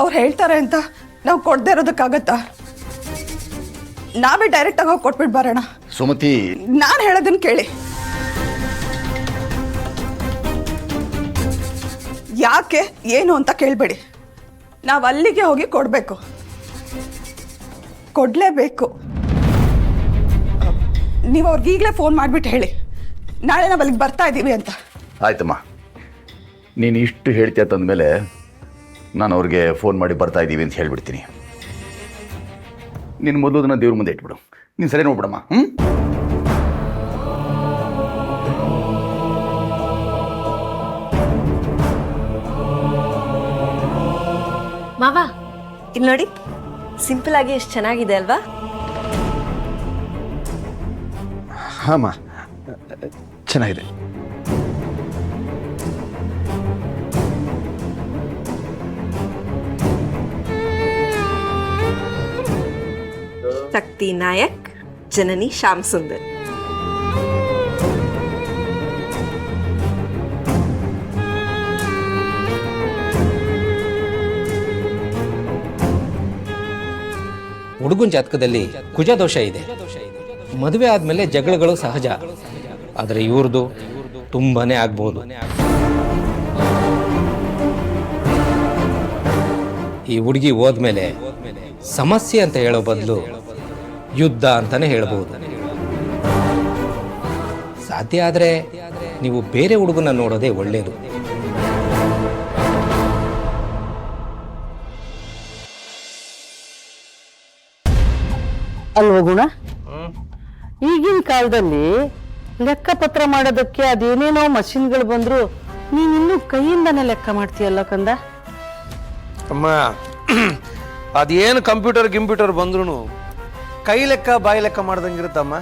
ಅವ್ರು ಹೇಳ್ತಾರೆ ಅಂತ ನಾವು ಕೊಡದೇ ಇರೋದಕ್ಕಾಗತ್ತಾ? ನಾವೇ ಡೈರೆಕ್ಟಾಗಿ ಹೋಗಿ ಕೊಟ್ಬಿಟ್ಟು ಬರೋಣ. ಸುಮತಿ, ನಾನು ಹೇಳೋದನ್ನ ಕೇಳಿ. ಯಾಕೆ ಏನು ಅಂತ ಕೇಳಬೇಡಿ. ನಾವು ಅಲ್ಲಿಗೆ ಹೋಗಿ ಕೊಡಬೇಕು, ಕೊಡಲೇಬೇಕು. ನೀವು ಅವ್ರಿಗೆ ಈಗಲೇ ಫೋನ್ ಮಾಡಿಬಿಟ್ಟು ಹೇಳಿ, ನಾಳೆ ನಾವು ಅಲ್ಲಿಗೆ ಬರ್ತಾ ಇದ್ದೀವಿ ಅಂತ. ಆಯ್ತಮ್ಮ, ನೀನು ಇಷ್ಟು ಹೇಳ್ತೀಯ ತಂದಮೇಲೆ ನಾನು ಅವ್ರಿಗೆ ಫೋನ್ ಮಾಡಿ ಬರ್ತಾ ಇದ್ದೀವಿ ಅಂತ ಹೇಳ್ಬಿಡ್ತೀನಿ. ನೀನು ಮೊದಲು ಅದನ್ನು ದೇವ್ರ ಮುಂದೆ ಇಟ್ಬಿಡು. ನೀನು ಸರಿ ನೋಡ್ಬಿಡಮ್ಮ. ಮಾವ, ಇಲ್ಲಿ ನೋಡಿ, ಸಿಂಪಲ್ ಆಗಿ ಎಷ್ಟು ಚೆನ್ನಾಗಿದೆ ಅಲ್ವಾ? ಹಾಂ, ಚೆನ್ನಾಗಿದೆ. ಶಕ್ತಿ ನಾಯಕ್, ಜನನಿ ಶ್ಯಾಮ್ ಸುಂದರ್. ಹುಡುಗನ ಜಾತಕದಲ್ಲಿ ಕುಜ ದೋಷ ಇದೆ. ಮದುವೆ ಆದಮೇಲೆ ಜಗಳಗಳು ಸಹಜ, ಆದರೆ ಇವ್ರದ್ದು ತುಂಬಾನೇ ಆಗ್ಬೋದು. ಈ ಹುಡುಗಿ ಹೋದ್ಮೇಲೆ ಸಮಸ್ಯೆ ಅಂತ ಹೇಳೋ ಬದಲು ಯುದ್ಧ ಅಂತಾನೆ ಹೇಳ್ಬೋದು. ಸಾಧ್ಯ ಆದರೆ ನೀವು ಬೇರೆ ಹುಡುಗನ ನೋಡೋದೇ ಒಳ್ಳೆಯದು. ಅಲ್ವ ಗುಣ, ಈಗಿನ ಕಾಲದಲ್ಲಿ ಲೆಕ್ಕಪತ್ರ ಮಾಡೋದಕ್ಕೆ ಅದೇನೇನೋ ಮಷಿನ್ಗಳು ಬಂದ್ರು, ನೀನಿನ್ನೂ ಕೈಯಿಂದನೇ ಲೆಕ್ಕ ಮಾಡ್ತೀಯಲ್ಲ ಕಂದ. ಅಮ್ಮ, ಅದೇನು ಕಂಪ್ಯೂಟರ್ ಬಂದ್ರು ಕೈ ಲೆಕ್ಕ ಬಾಯಿ ಲೆಕ್ಕ ಮಾಡ್ದಂಗಿರುತ್ತಮ್ಮ.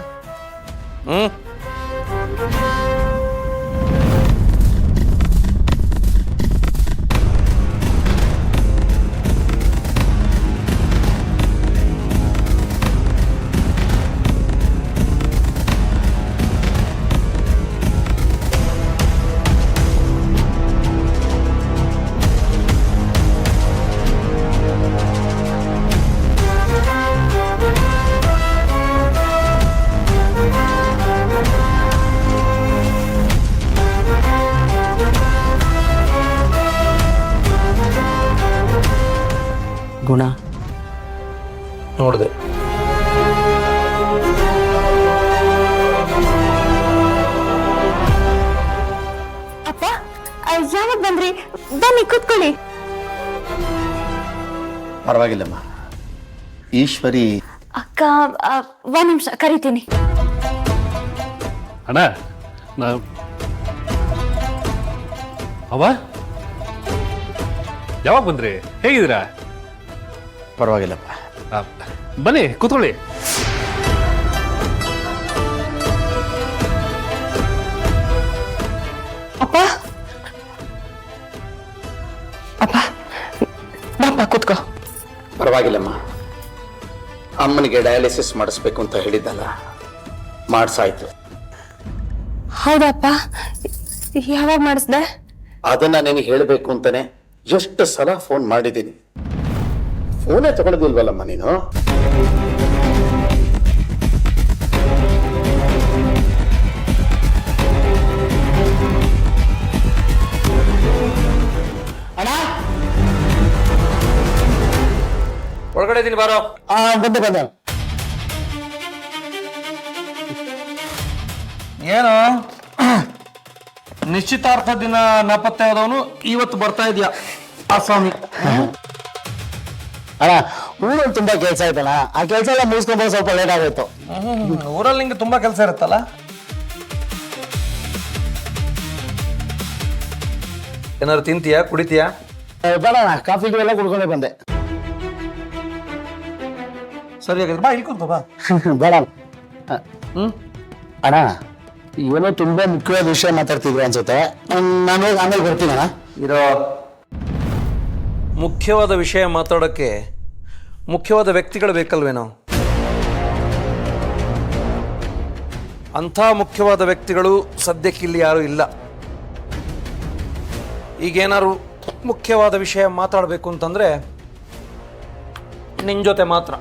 ಗುಣ, ನೋಡಿದೆ. ಅಪ್ಪ, ಯಾವಾಗ ಬಂದ್ರಿ? ಬನ್ನಿ ಕೂತ್ಕೊಳ್ಳಿ. ಪರವಾಗಿಲ್ಲಮ್ಮ. ಈಶ್ವರಿ ಅಕ್ಕ, ಒಂದ್ ನಿಮಿಷ ಕರಿತೀನಿ. ಅಣ್ಣ, ಅವ ಯಾವಾಗ ಬಂದ್ರಿ? ಹೇಗಿದ್ದೀರಾ? ಪರವಾಗಿಲ್ಲಪ್ಪ. ಬನ್ನಿ ಕೂತ್ಕೊಳ್ಳಿ. ಅಪ್ಪ ಅಪ್ಪ ಬಾಪ ಕೂತ್ಕೋ. ಪರವಾಗಿಲ್ಲಮ್ಮ. ಅಮ್ಮನಿಗೆ ಡಯಾಲಿಸಿಸ್ ಮಾಡಿಸ್ಬೇಕು ಅಂತ ಹೇಳಿದ್ದಲ್ಲ, ಮಾಡಿಸಾಯ್ತು. ಹೌದಪ್ಪ, ಯಾವಾಗ ಮಾಡಿಸ್ದೆ? ಅದನ್ನ ನಿನಗೆ ಹೇಳಬೇಕು ಅಂತಾನೆ ಎಷ್ಟು ಸಲ ಫೋನ್ ಮಾಡಿದ್ದೀನಿ. ಫೋನೇ ತಗೊಳ್ಳೋದಿಲ್ವಲ್ಲಮ್ಮ ನೀನು? ಒಳಗಡೆ ಇದೀನಿ, ಬಾರೋ. ಬಂದೆ. ಏನು ನಿಶ್ಚಿತಾರ್ಥ ದಿನ ನಾಪತ್ತೆ ಆದವನು ಇವತ್ತು ಬರ್ತಾ ಇದೆಯಾ ಆಸಾಮಿ? ಅಣ್ಣ, ಊರಲ್ಲಿ ತುಂಬಾ ಕೆಲಸ ಆಯ್ತಲ್ಲ, ಆ ಕೆಲಸ ಎಲ್ಲ ಮುಗಿಸ್ಕೊಂಡು ಸ್ವಲ್ಪ ಲೇಟ್ ಆಗೋಯ್ತು. ಊರಲ್ಲಿ ನಿಂಗೆ ತುಂಬಾ ಕೆಲಸ ಇರುತ್ತಲ್ಲ. ಏನಾದ್ರು ತಿಂತೀಯಾ, ಕುಡಿತೀಯಾ? ಬೇಡ, ಕಾಫಿ ಎಲ್ಲ ಕುಡ್ಕೊಂಡೇ ಬಂದೆ. ಸರಿ, ಹಾಗಾದ್ರೆ ಬಾ, ಇಳ್ಕೊಂತ ಬಾ. ಬೇಡ. ಅಣ್ಣ, ಇವನು ತುಂಬಾ ಮುಖ್ಯವಾದ ವಿಷಯ ಮಾತಾಡ್ತಿದ್ರು ಅನ್ಸುತ್ತೆ. ನಾನು ಆಮೇಲೆ ಬರ್ತೀನಿ ಅಣ್ಣ. ಇರೋ ಮುಖ್ಯವಾದ ವಿಷಯ ಮಾತಾಡೋಕ್ಕೆ ಮುಖ್ಯವಾದ ವ್ಯಕ್ತಿಗಳು ಬೇಕಲ್ವೇನೋ? ಅಂಥ ಮುಖ್ಯವಾದ ವ್ಯಕ್ತಿಗಳು ಸದ್ಯಕ್ಕಿಲ್ಲಿ ಯಾರೂ ಇಲ್ಲ. ಈಗೇನಾದ್ರು ಮುಖ್ಯವಾದ ವಿಷಯ ಮಾತಾಡಬೇಕು ಅಂತಂದರೆ ನಿನ್ನ ಜೊತೆ ಮಾತ್ರ.